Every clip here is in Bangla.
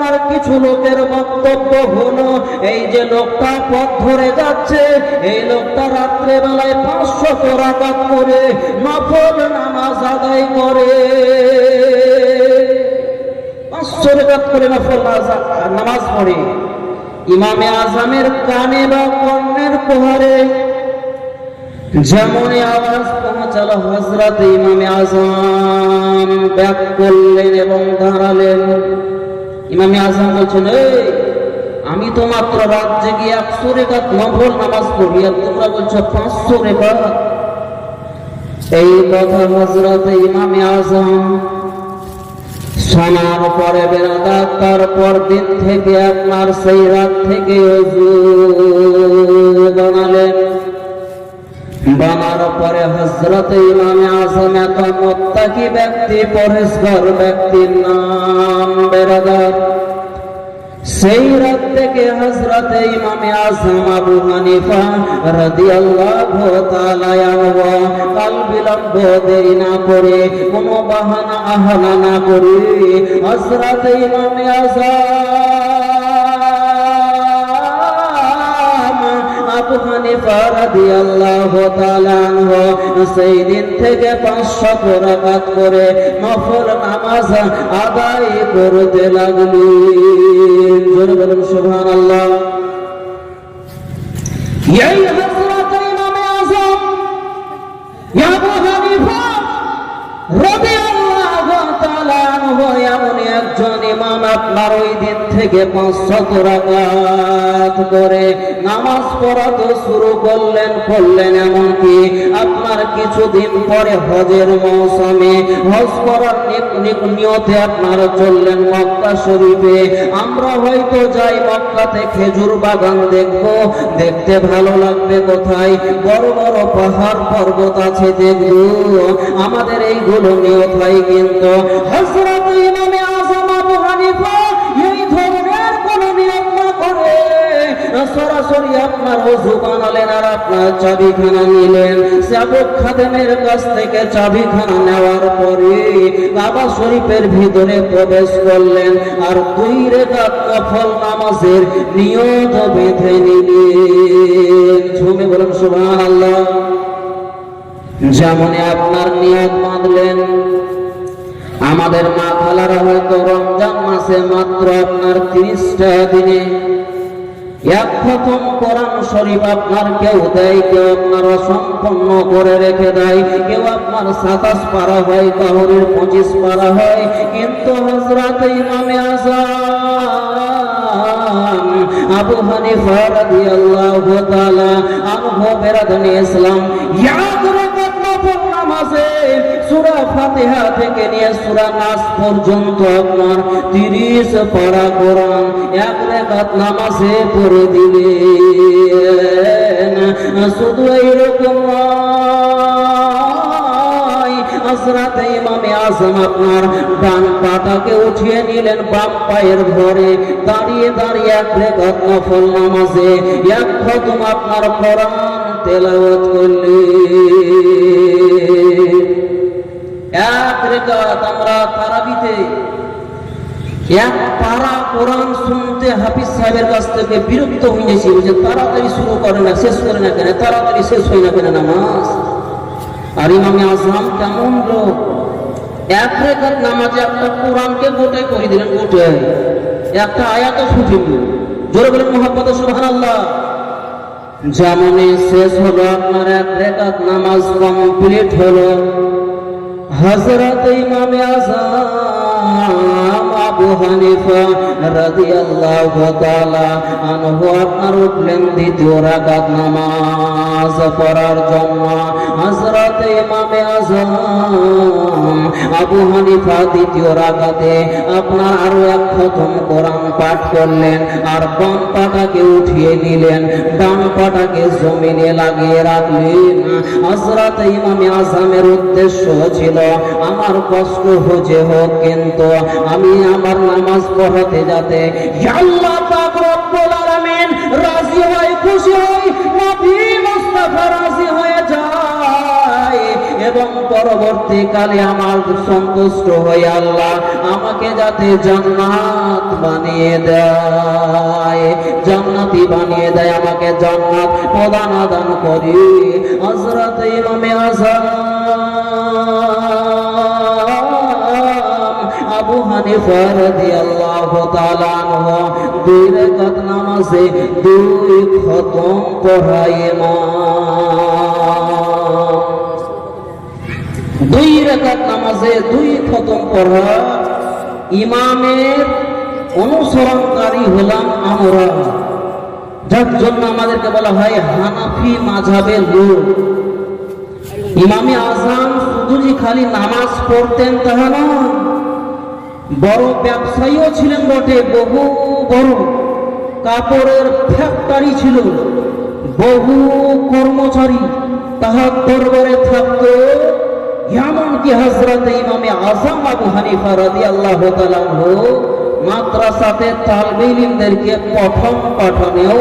আপনার কিছু লোকের বক্তব্য হলো এই যে লোকটা পথ ধরে যাচ্ছে, এই লোকটা রাত্রে বেলায় 500 রাকাত করে নফল নামাজ আদায় করে, 500 রাকাত করে নফল নামাজ পড়ে। ইমামে আজমের কানে বা কর্ণের প্রহারে যেমন আওয়াজ পৌঁছাল, হযরত ইমামে আজম ব্যাক করলেন এবং দাঁড়ালেন। ইমামে আজম বলছেন, এই আমি তো মাত্র রাত জেগে 100 রাকাত নফল নামাজ পড়ি, আর তোমরা বলছো 500 রাকাত। এই কথা হযরত ইমামে আজম শোনার পরে বেরাদার তারপর দিন থেকে আপনার সেই রাত থেকে ওযু বানালেন। বানার পরে হযরত ইমামে আজম এত মুত্তাকি ব্যক্তি, পরহেজগার ব্যক্তির নাম বেরাদার। সেই রাত থেকে হযরত ইমামে আজম আবু হানিফা রাদিয়াল্লাহু তাআলা আনহু কাল বিলম্ব দেরি না করে, কোনো বাহানা আহানা না করে হযরত ইমামে আজম আবু হানিফা রাদিয়াল্লাহু তাআলা আনহু সেই দিন থেকে 500 রাকাত করে নফল নামাজ আদায় করতে লাগলেন। জোরে বলুন সুবহানাল্লাহ। এই হযরত ইমামে আজম আবু হানিফা রাদিয়াল্লাহু তাআলা আনহু এমন একজন ইমাম, আপনার ওই দিন থেকে 500 রাকাত করে নামাজ পড়াতে শুরু করলেন। এমনকি আপনার কিছুদিন পরে হজের মৌসুমে হজ করার নিয়তে আপনার চললেন মক্কা শরীফে। আমরা হয়তো যাই মক্কাতে খেজুর বাগান দেখবো, দেখতে ভালো লাগবে, কোথায় বড় বড় পাহাড় পর্বত আছে দেখবো, আমাদের এইগুলো নিয়ত হয়। কিন্তু হযরত ইমামে আজম আবু হানিফা এই ধরনের কোন নিয়ত না করে সরাসরি আপনার ওযু বানালেন আর আপনার চাবিখানা নিলেন। সাবক খাদেমের কাছ থেকে চাবিখানা নেওয়ার পরে কাবা শরীফের ভিতরে প্রবেশ করলেন আর 2 রাকাত নফল নামাজের নিয়ত বেঁধে নিলেন। ঝুমে বলুন সুবহানাল্লাহ। যেমন আপনার নিয়ত বাঁধলেন, আমাদের মা খালারা হয়তো রমজান মাসে মাত্র আপনার 30টা দিনে 1 খতম কোরআন শরীফ আপনার কেউ দেয়, কেউ আপনার অসম্পূর্ণ করে রেখে দেয়, কেউ আপনার 27 পারা হয়, কাহরের 25 পারা হয়। কিন্তু হযরত ইমামে আজম আবু হানিফা রাদিয়াল্লাহু তাআলা আনহু বেরাদানে ইসলাম নামাজে সূরা ফাতিহা থেকে নিয়ে সূরা নাস পর্যন্ত আপনার 30 পারা কোরআন 1 রাকাত নামাজে পড়ে দিলেন। শুধু এইরকম হযরত ইমামে আজম আপনার ডান পাটাকে উঠিয়ে নিলেন বাম পায়ের ভরে, দাঁড়িয়ে দাঁড়িয়ে 1 রাকাত নফল নামাজে 1 খতম আপনার কোরআন তেলাওয়াত করলেন। 1 রাকাত আমরা তারাবিতে 1 পারা কোরআন শুনতে হাফিজ সাহেবের কাছ থেকে বিরক্ত হয়ে গেছি, যে তাড়াতাড়ি শুরু করে না, শেষ করে না কেন, তাড়াতাড়ি শেষ হয় না কেন নামাজ। আর ইমামে আজম কেমন লোক, 1 রাকাত নামাজে একটা কোরআনকে গোটাই করে দিলেন, গোটাই একটা আয়াতও ছুটিল। জোরে বলেন মুহাব্বতে সুবহানাল্লাহ। যেমনই শেষ হলো আপনার 1 রাকাত নামাজ কমপ্লিট হলো, হযরত ইমামে আজম আবু হানিফা রাদিয়াল্লাহু তাআলা আনহু আপনার উঠলেন 2য় রাকাত নামাজ পড়ার জন্য। হযরত ইমামে আজম আবু হানিফা 2য় রাকাতে আপনার আরো 1 খতম কোরআন পাঠ করলেন আর বাম পাটাকে উঠিয়ে নিলেন, ডান পাটাকে জমিনে লাগিয়ে রাখলেন। হযরত ইমামে আজমের উদ্দেশ্য ছিল আমার কষ্ট হয়ে হোক, কিন্তু আমি আমার নামাজ পড়াতে যাতে আল্লাহ পাক রব্বুল আলামিন রাজি হয়, খুশি হয়, নবী মুস্তাফা রাজি হয়ে যায় এবং পরবর্তীকালে আমার সন্তুষ্ট হয়ে আল্লাহ আমাকে যাতে জান্নাত বানিয়ে দেয়, জান্নাতি বানিয়ে দেয়, আমাকে জান্নাত প্রদান দান করে। হযরত ইমামে আযম আবু হানিফা রাদিয়াল্লাহু তাআলা আনহু 2 রাকাত নামাজে 2 খতম পড়ায় ইমাম। 2 রাকাত নামাজে 2 খতম পড়া ইমামের অনুসরণকারী হলাম আমরা, যার জন্য আমাদেরকে বলা হয় হানাফি মাযহাবের লোক। ইমামে আযম শুধু যে খালি নামাজ পড়তেন তাহা নয়, বড় ব্যবসায়ীও ছিলেন বটে, বহু বড় কাপড়ের ফ্যাক্টরি ছিল, বহু কর্মচারী তাহার দরবারে থাকতো। এমনকি হযরত ইমামে আযম আবু হানিফা রাদিয়াল্লাহু তাআলা আনহু মাদ্রাসাতে তালবে ইলমদেরকে পঠন পাঠনেও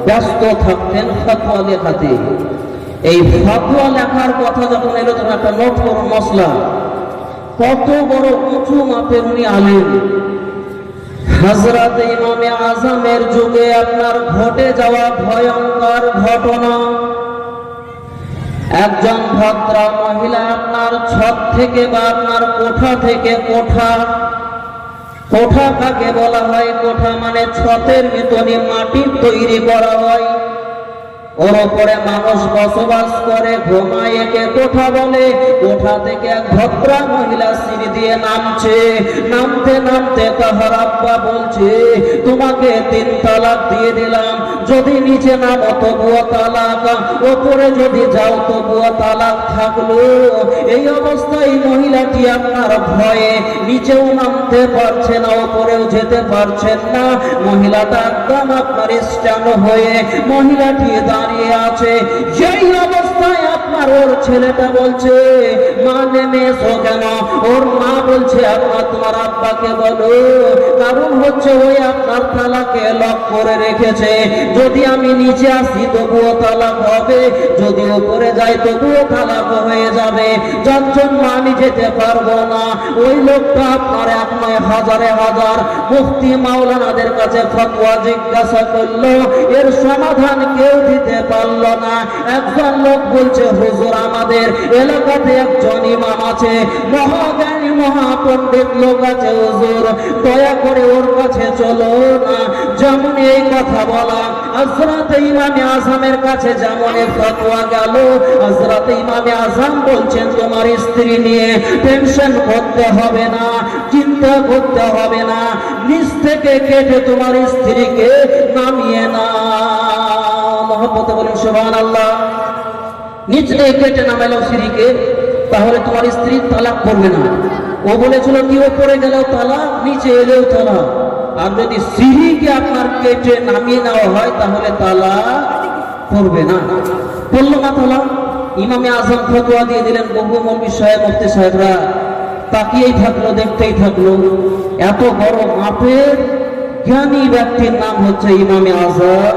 ব্যস্ত থাকতেন, ফতোয়া লেখাতে। এই ফতোয়া লেখার কথা যখন এলো তখন একটা নোট করুন মসলা, কত বড় উঁচু মাপের উনি আলেম। হযরত ইমামে আযমের যুগে আপনার ঘটে যাওয়া ভয়ঙ্কর ঘটনা, একজন ভদ্রা মহিলা আপনার ছদ থেকে বা আপনার কোঠা থেকে, কোঠা কাকে বলা হয়? কোঠা মানে ছতের ভিতরে মাটির তৈরি করা হয়, ওর উপরে মানুষ বসবাস করে, ঘুমায়, একে কোঠা বলে। কোঠা থেকে এক ভদ্রা মহিলা সিঁড়ি দিয়ে নামছে, নামতে নামতে তাহার আব্বা বলছে, তোমাকে 3 তালাক দিয়ে দিলাম, যদি নিচে নামো তবুও তালাক, ওপরে যদি যাও তবুও তালাক থাকলো। এই অবস্থায় মহিলাটি আপনার ভয়ে নিচেও নামতে পারছে না, ওপরেও যেতে পারছেন না। মহিলাটা একদম আপনার স্ট্যান্ড হয়ে মহিলাটি দাঁড়িয়ে আছে। সেই অবস্থায় আপনার ওর ছেলেটা বলছে, মা নেমে এসো কেন? ওর মা বলছে, আপনার তোমার আব্বাকে বলো, কারণ হচ্ছে ওই আপনার তালাকে লক করে রেখেছে, যদি আমি নিচে আসি তবুও তালাক হবে, যদি উপরে যাই তবুও তালাক হয়ে যাবে, যার জন্য আমি যেতে পারবো না। ওই লোকটা আপনার 1 নয় হাজারে হাজার মুফতি মাওলানাদের কাছে ফতোয়া জিজ্ঞাসা করলো, এর সমাধান কেউ দিতে পারলো না। একজন লোক বলছে, হুজুর আমাদের এলাকাতে একজন ইমাম আছে, মহাজ্ঞানী মহাপণ্ডিত লোক আছে, হুজুর দয়া করে ওর কাছে চলো না। যেমন এই কথা বলা, হযরত ইমামে আযমের কাছে যেমন ফতোয়া গেল, হযরত ইমামে আযম বলছেন, তোমার স্ত্রী নিয়ে টেনশন করতে হবে না, চিন্তা করতে হবে না, নিচ থেকে কেটে তোমার স্ত্রীকে নামিয়ে না। মহব্বতে বলেন সুবহানাল্লাহ। নিচ থেকে কেটে নামাইলো স্ত্রীকে, তাহলে তোমার স্ত্রী তালাক করবে না। ও বলেছিল কি ওপরে গেলেও তালাক, নিচে এলেও তালাক। আর যদি সিঁড়িকে আপনার কেটে নামিয়ে নেওয়া হয় তাহলে তালাক করবে না। বললো না তালাক। ইমামে আযম ফতোয়া দিয়ে দিলেন। বহু মৌলবী সাহেব, মুফতি সাহেবরা তাকিয়েই থাকলো, দেখতেই থাকলো। এত বড় মাপের জ্ঞানী ব্যক্তির নাম হচ্ছে ইমামে আযম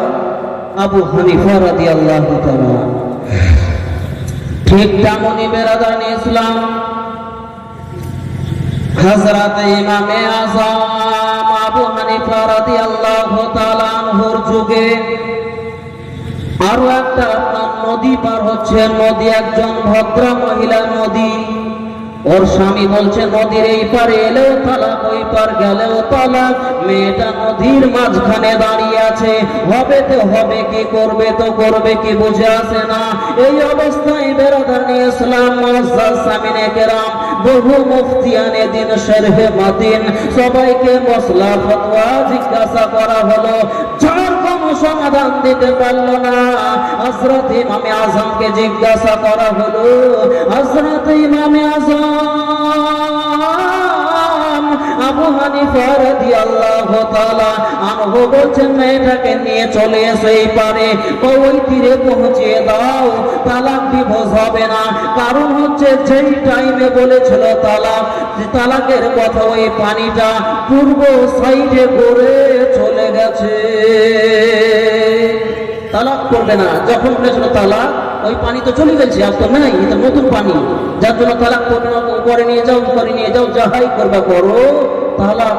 আবু হানিফা রাদিয়াল্লাহু তাআলা। ঠিক তেমনই বেরাদান ইসলাম, হযরত ইমামে আযম আবু হানিফা রাদিয়াল্লাহু তাআলা আনহুর যুগে আরো একটা আপনার নদী পার হচ্ছে। নদী, একজন ভদ্রা মহিলা নদী, ওর স্বামী বলছে নদীর এই পারে এলেও তালাক, ওই পার গেলেও তালাক। মেয়েটা নদীর মাঝখানে দাঁড়িয়ে আছে, হবে তো হবে কি, করবে তো করবে কি, বুঝে আসে না। এই অবস্থায় বেরাদানি ইসলাম মুআজ্জাজ সামিনে কেরাম, বহু মুফতিয়ানে দিন, শরহে মাতিন, সবাইকে মসলা ফতোয়া জিজ্ঞাসা করা হলো। যার কোনো সমাধান দিতে পারলো না, হযরত ইমামে আযমকে জিজ্ঞাসা করা হলো। হযরত ইমামে আযম আবু হানিফা রাদিয়াল্লাহু তাআলা আনহু বলছেন, মেয়েটাকে নিয়ে চলে এসো এই পারে, ওই তীরে পৌঁছিয়ে দাও, তালাক ডিভোর্স হবে না। কারণ হচ্ছে যেই টাইমে বলেছিল তালাক, তালাকের কথা, ওই পানিটা পূর্ব সাইডে ঘুরে চলে গেছে, তালাক করবে না। যখন বলেছিল তালাক ওই পানি তো চলে গেছে, আর তো নাই, এটা নতুন পানি, যার জন্য তালাক করে নিয়ে যাও, যাহাই করবা করো, তালাক